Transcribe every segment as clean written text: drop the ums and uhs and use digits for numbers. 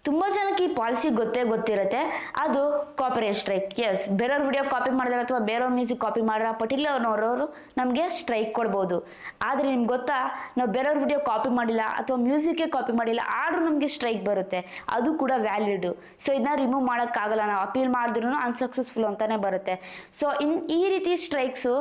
ತುಂಬ ಜನಕ್ಕೆ ಈ ಪಾಲಿಸಿ ಗೊತ್ತಿರುತ್ತೆ, ಅದು ಕಾಪಿರೈಟ್ ಸ್ಟ್ರೈಕ್. ಎಸ್, ಬೇರೆಯವ್ರ ವಿಡಿಯೋ ಕಾಪಿ ಮಾಡಿದ್ರೆ ಅಥವಾ ಬೇರೆಯವ್ರ ಮ್ಯೂಸಿಕ್ ಕಾಪಿ ಮಾಡಿದ್ರೆ ಪರ್ಟಿಕ್ಯುಲರ್ನವರು ನಮಗೆ ಸ್ಟ್ರೈಕ್ ಕೊಡ್ಬೋದು. ಆದರೆ ನಿಮ್ಗೆ ಗೊತ್ತಾ, ನಾವು ಬೇರೆಯವ್ರ ವಿಡಿಯೋ ಕಾಪಿ ಮಾಡಿಲ್ಲ ಅಥವಾ ಮ್ಯೂಸಿಕ್ಕೇ ಕಾಪಿ ಮಾಡಿಲ್ಲ ಆದರೂ ನಮಗೆ ಸ್ಟ್ರೈಕ್ ಬರುತ್ತೆ, ಅದು ಕೂಡ ವ್ಯಾಲಿಡ್. ಸೊ ಇದನ್ನ ರಿಮೂವ್ ಮಾಡೋಕ್ಕಾಗಲ್ಲ, ನಾವು ಅಪೀಲ್ ಮಾಡಿದ್ರೂ ಅನ್ಸಕ್ಸಸ್ಫುಲ್ ಅಂತಾನೆ ಬರುತ್ತೆ. ಸೊ ಈ ರೀತಿ ಸ್ಟ್ರೈಕ್ಸು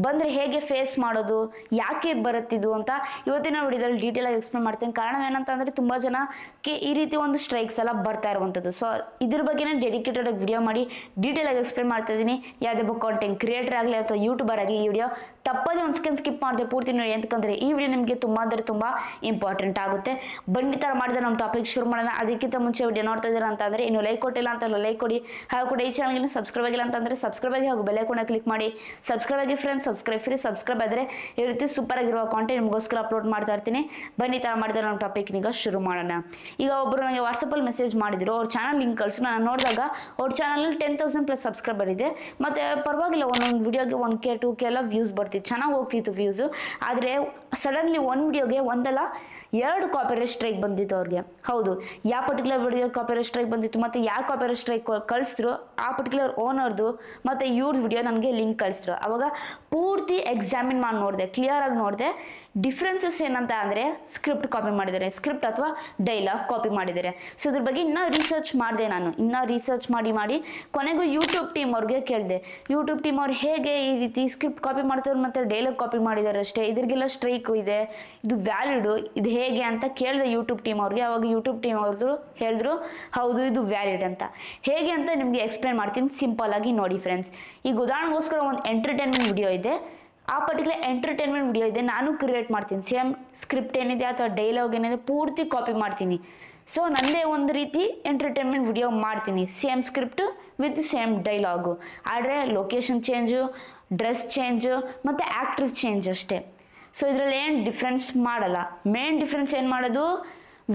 ಬಂದರೆ ಹೇಗೆ ಫೇಸ್ ಮಾಡೋದು, ಯಾಕೆ ಬರುತ್ತಿದ್ದು ಅಂತ ಇವತ್ತಿನ ವಿಡಿಯೋದಲ್ಲಿ ಡೀಟೇಲ್ ಆಗಿ ಎಕ್ಸ್ಪ್ಲೇನ್ ಮಾಡ್ತೀನಿ. ಕಾರಣ ಏನಂತ ಅಂದರೆ ತುಂಬ ಜನಕ್ಕೆ ಈ ರೀತಿ ಒಂದು ಸ್ಟ್ರೈಕ್ಸ್ ಎಲ್ಲ ಬರ್ತಾ ಇರುವಂಥದ್ದು. ಸೊ ಇದ್ರ ಬಗ್ಗೆನೇ ಡೆಡಿಕೇಟೆಡ್ ಆಗಿ ವಿಡಿಯೋ ಮಾಡಿ ಡೀಟೇಲ್ ಆಗಿ ಎಕ್ಸ್ಪ್ಲೇನ್ ಮಾಡ್ತಾ ಇದ್ದೀನಿ. ಯಾವುದೇ ಒಬ್ಬ ಕಾಂಟೆಂಟ್ ಕ್ರಿಯೇಟರ್ ಆಗಲಿ ಅಥವಾ ಯೂಟ್ಯೂಬರ್ ಆಗಲಿ ಈ ವಿಡಿಯೋ ತಪ್ಪದೇ ಒಂದು ಸೆಕೆಂಡ್ ಸ್ಕಿಪ್ ಮಾಡಿದೆ ಪೂರ್ತಿ ನೋಡಿ, ಅಂತಂದರೆ ಈ ವಿಡಿಯೋ ನಿಮಗೆ ತುಂಬ ಅಂದರೆ ತುಂಬ ಇಂಪಾರ್ಟೆಂಟ್ ಆಗುತ್ತೆ. ಬನ್ನಿ ಥರ ಮಾಡಿದ್ರೆ ನಮ್ಮ ಟಾಪಿಕ್ ಶುರು ಮಾಡೋಣ. ಅದಕ್ಕಿಂತ ಮುಂಚೆ ವಿಡಿಯೋ ನೋಡ್ತಾ ಇದ್ದೀರಾ ಅಂತಂದರೆ ಇನ್ನು ಲೈಕ್ ಕೊಟ್ಟಿಲ್ಲ ಅಂತ ಲೈಕ್ ಕೊಡಿ, ಹಾಗೂ ಕೂಡ ಈ ಚಾನಲ್ಗೆ ಸಬ್ಸ್ಕ್ರೈಬ್ ಆಗಿಲ್ಲ ಅಂತಂದರೆ ಸಬ್ಸ್ಕ್ರೈಬ್ ಆಗಿ, ಹಾಗೂ ಬೆಲ್ ಐಕಾನ್ ಕ್ಲಿಕ್ ಮಾಡಿ ಸಬ್ಸ್ಕ್ರೈಬ್ ಆಗಿ ಫ್ರೆಂಡ್ಸ್. ಸಬ್ಸ್ಕ್ರೈಬ್ ಫ್ರೀ, ಸಬ್ಸ್ಕ್ರೈಬ್ ಆದರೆ ಈ ರೀತಿ ಸೂಪರ್ ಆಗಿರುವ ಕಾಂಟೆಂಟ್ ನಿಮಗೋಸ್ಕರ ಅಪ್ಲೋಡ್ ಮಾಡ್ತಾ ಇರ್ತೀನಿ. ಬನ್ನಿ ಥರ ಮಾಡಿದ್ರೆ ನಮ್ಮ ಟಾಪಿಕ್ ಈಗ ಶುರು ಮಾಡೋಣ. ಈಗ ಒಬ್ಬರು ನನಗೆ ವಾಟ್ಸಪ್ಪಲ್ಲಿ ಮೆಸೇಜ್ ಮಾಡಿದ್ರು, ಅವ್ರ ಚಾನಲ್ ಲಿಂಕ್ ಕಳಿಸು. ನಾನು ನೋಡಿದಾಗ ಅವ್ರ ಚಾನಲಲ್ಲಿ 10,000+ ಸಬ್ಸ್ಕ್ರೈಬರ್ ಇದೆ, ಮತ್ತು ಪರವಾಗಿಲ್ಲ ಒಂದೊಂದು ವಿಡಿಯೋಗೆ 1K 2K ಎಲ್ಲ ವ್ಯೂಸ್ ಬರ್ತಿತ್ತು, ಚೆನ್ನಾಗಿ ಹೋಗ್ತಿತ್ತು ವ್ಯೂಸು. ಆದರೆ ಸಡನ್ಲಿ ಒಂದು ವಿಡಿಯೋಗೆ ಒಂದಲ್ಲ 2 ಕಾಪಿರೈಟ್ ಸ್ಟ್ರೈಕ್ ಬಂದಿತ್ತು ಅವ್ರಿಗೆ. ಹೌದು, ಯಾವ ಪರ್ಟಿಕ್ಯುಲರ್ ವಿಡಿಯೋ ಕಾಪಿರೈಟ್ ಸ್ಟ್ರೈಕ್ ಬಂದಿತ್ತು ಮತ್ತು ಯಾವ ಕಾಪಿರೈಟ್ ಸ್ಟ್ರೈಕ್ ಕಳಿಸಿದ್ರು ಆ ಪರ್ಟಿಕ್ಯುಲರ್ ಓನರ್ದು ಮತ್ತು ಇವ್ರ ವಿಡಿಯೋ ನನಗೆ ಲಿಂಕ್ ಕಳಿಸಿದ್ರು. ಅವಾಗ ಪೂರ್ತಿ ಎಕ್ಸಾಮಿನ್ ಮಾಡಿ ನೋಡಿದೆ, ಕ್ಲಿಯರ್ ಆಗಿ ನೋಡಿದೆ. ಡಿಫ್ರೆನ್ಸಸ್ ಏನಂತ ಅಂದರೆ ಸ್ಕ್ರಿಪ್ಟ್ ಕಾಪಿ ಮಾಡಿದ್ದಾರೆ, ಸ್ಕ್ರಿಪ್ಟ್ ಅಥವಾ ಡೈಲಾಗ್ ಕಾಪಿ ಮಾಡಿದ್ದಾರೆ. ಸೊ ಇದ್ರ ಬಗ್ಗೆ ಇನ್ನೂ ರಿಸರ್ಚ್ ಮಾಡಿದೆ ನಾನು, ರಿಸರ್ಚ್ ಮಾಡಿ ಕೊನೆಗೂ ಯೂಟ್ಯೂಬ್ ಟೀಮ್ ಅವ್ರಿಗೆ ಕೇಳಿದೆ, ಯೂಟ್ಯೂಬ್ ಟೀಮ್ ಅವ್ರು ಹೇಗೆ ಈ ರೀತಿ ಸ್ಕ್ರಿಪ್ಟ್ ಕಾಪಿ ಮಾಡ್ತಾರೆ ಮತ್ತು ಡೈಲಾಗ್ ಕಾಪಿ ಮಾಡಿದ್ದಾರೆ ಅಷ್ಟೇ, ಇದ್ರಿಗೆಲ್ಲ ಸ್ಟ್ರೈಕು ಇದೆ, ಇದು ವ್ಯಾಲಿಡು, ಇದು ಹೇಗೆ ಅಂತ ಕೇಳಿದೆ ಯೂಟ್ಯೂಬ್ ಟೀಮ್ ಅವ್ರಿಗೆ. ಅವಾಗ ಯೂಟ್ಯೂಬ್ ಟೀಮ್ ಅವ್ರದ್ದು ಹೇಳಿದ್ರು, ಹೌದು ಇದು ವ್ಯಾಲಿಡ್ ಅಂತ. ಹೇಗೆ ಅಂತ ನಿಮಗೆ ಎಕ್ಸ್ಪ್ಲೇನ್ ಮಾಡ್ತೀನಿ ಸಿಂಪಲ್ ಆಗಿ ನೋಡಿ ಫ್ರೆಂಡ್ಸ್. ಈಗ ಉದಾಹರಣೆಗೋಸ್ಕರ ಒಂದು ಎಂಟರ್ಟೈನ್ಮೆಂಟ್ ವಿಡಿಯೋ ಇದೆ, ಆ ಪರ್ಟಿಕ್ಯುಲರ್ ಎಂಟರ್ಟೈನ್ಮೆಂಟ್ ವಿಡಿಯೋ ಇದೆ, ನಾನು ಕ್ರಿಯೇಟ್ ಮಾಡ್ತೀನಿ. ಸೇಮ್ ಸ್ಕ್ರಿಪ್ಟ್ ಏನಿದೆ ಅಥವಾ ಡೈಲಾಗ್ ಏನಿದೆ ಪೂರ್ತಿ ಕಾಪಿ ಮಾಡ್ತೀನಿ. ಸೊ ನನ್ನದೇ ಒಂದು ರೀತಿ ಎಂಟರ್ಟೈನ್ಮೆಂಟ್ ವಿಡಿಯೋ ಮಾಡ್ತೀನಿ, same script with same dialogue. ಆದರೆ ಲೊಕೇಶನ್ ಚೇಂಜು, ಡ್ರೆಸ್ ಚೇಂಜು ಮತ್ತು ಆ್ಯಕ್ಟ್ರೆಸ್ ಚೇಂಜ್ ಅಷ್ಟೇ. ಸೊ ಇದರಲ್ಲಿ ಏನು ಡಿಫ್ರೆನ್ಸ್ ಮಾಡಲ್ಲ. ಮೇನ್ ಡಿಫ್ರೆನ್ಸ್ ಏನು ಮಾಡೋದು,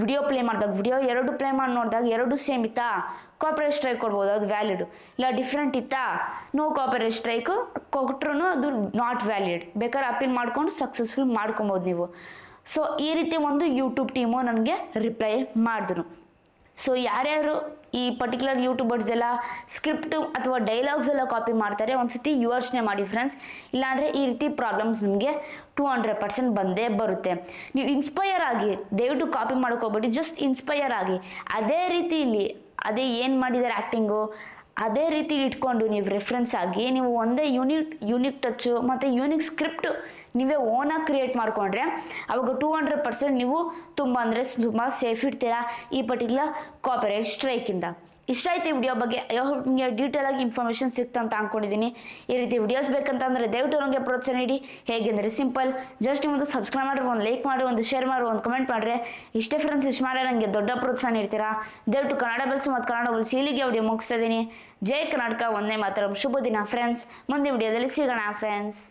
ವಿಡಿಯೋ ಪ್ಲೇ ಮಾಡಿದಾಗ ವಿಡಿಯೋ 2 ಪ್ಲೇ ಮಾಡಿ ನೋಡಿದಾಗ 2 ಸೇಮ್ ಇತ್ತಾ, ಕಾಪಿರೈಟ್ ಸ್ಟ್ರೈಕ್ ಕೊಡ್ಬೋದು, ಅದು ವ್ಯಾಲಿಡು. ಇಲ್ಲ ಡಿಫ್ರೆಂಟ್ ಇತ್ತಾ, ನೋ ಕಾಪಿರೈಟ್ ಸ್ಟ್ರೈಕು ಕೊಟ್ಟರು ಅದು ನಾಟ್ ವ್ಯಾಲಿಡ್. ಬೇಕಾದ್ರೆ ಅಪೀಲ್ ಮಾಡ್ಕೊಂಡು ಸಕ್ಸಸ್ಫುಲ್ ಮಾಡ್ಕೊಬೋದು ನೀವು. ಸೊ ಈ ರೀತಿ ಒಂದು ಯೂಟ್ಯೂಬ್ ಟೀಮು ನನಗೆ ರಿಪ್ಲೈ ಮಾಡಿದ್ರು. ಸೊ ಯಾರ್ಯಾರು ಈ ಪರ್ಟಿಕ್ಯುಲರ್ ಯೂಟ್ಯೂಬರ್ಸ್ ಎಲ್ಲ ಸ್ಕ್ರಿಪ್ಟು ಅಥವಾ ಡೈಲಾಗ್ಸ್ ಎಲ್ಲ ಕಾಪಿ ಮಾಡ್ತಾರೆ, ಒಂದ್ಸತಿ ಯೋಚನೆ ಮಾಡಿ ಫ್ರೆಂಡ್ಸ್. ಇಲ್ಲಾಂದರೆ ಈ ರೀತಿ ಪ್ರಾಬ್ಲಮ್ಸ್ ನಿಮಗೆ 200% ಬಂದೇ ಬರುತ್ತೆ. ನೀವು ಇನ್ಸ್ಪೈರ್ ಆಗಿ ದಯವಿಟ್ಟು ಕಾಪಿ ಮಾಡ್ಕೋಬೇಡಿ, ಜಸ್ಟ್ ಇನ್ಸ್ಪೈರ್ ಆಗಿ ಅದೇ ರೀತಿ ಇಲ್ಲಿ ಅದೇ ಏನು ಮಾಡಿದ್ದಾರೆ ಆ್ಯಕ್ಟಿಂಗು ಅದೇ ರೀತಿ ಇಟ್ಕೊಂಡು ನೀವು ರೆಫರೆನ್ಸ್ ಆಗಿ ನೀವು ಒಂದೇ ಯೂನಿಕ್ ಟಚ್ಚು ಮತ್ತು ಯೂನಿಕ್ ಸ್ಕ್ರಿಪ್ಟ್ ನೀವೇ ಓನಾಗಿ ಕ್ರಿಯೇಟ್ ಮಾಡಿಕೊಂಡ್ರೆ ಅವಾಗ 200% ನೀವು ತುಂಬ ಅಂದರೆ ತುಂಬ ಸೇಫ್ ಇಡ್ತೀರಾ ಈ ಪರ್ಟಿಕ್ಯುಲರ್ ಕಾಪಿರೈಟ್ ಸ್ಟ್ರೈಕಿಂದ. ಇಷ್ಟ ಆಯ್ತು ಈ ವಿಡಿಯೋ ಬಗ್ಗೆ, ನಿಮಗೆ ಡೀಟೇಲ್ ಆಗಿ ಇನ್ಫಾರ್ಮೇಷನ್ ಸಿಕ್ತು ಅಂತ ಅಂದ್ಕೊಂಡಿದ್ದೀನಿ. ಈ ರೀತಿ ವಿಡಿಯೋಸ್ ಬೇಕಂತಂದರೆ ದಯವಿಟ್ಟು ನನಗೆ ಪ್ರೋತ್ಸಾಹ ನೀಡಿ. ಹೇಗೆಂದರೆ ಸಿಂಪಲ್, ಜಸ್ಟ್ ನಿಮ್ಮದು ಸಬ್ಸ್ಕ್ರೈಬ್ ಮಾಡಿರಿ, ಒಂದು ಲೈಕ್ ಮಾಡಿ, ಒಂದು ಶೇರ್ ಮಾಡಿ, ಒಂದು ಕಮೆಂಟ್ ಮಾಡಿದ್ರೆ ಇಷ್ಟೇ ಫ್ರೆಂಡ್ಸ್. ಇಷ್ಟು ಮಾಡಿ ನನಗೆ ದೊಡ್ಡ ಪ್ರೋತ್ಸಾಹ ನೀಡ್ತೀರಾ. ದಯವಿಟ್ಟು ಕನ್ನಡ ಬೆಳೆಸು ಮತ್ತು ಕನ್ನಡ ಉಳಿಸಿ. ಇಲ್ಲಿಗೆ ವಿಡಿಯೋ ಮುಗಿಸ್ತಾ ಇದ್ದೀನಿ. ಜೈ ಕರ್ನಾಟಕ, ಒಂದೇ ಮಾತರಂ. ಶುಭ ದಿನ ಫ್ರೆಂಡ್ಸ್. ಮುಂದಿನ ವಿಡಿಯೋದಲ್ಲಿ ಸಿಗೋಣ ಫ್ರೆಂಡ್ಸ್.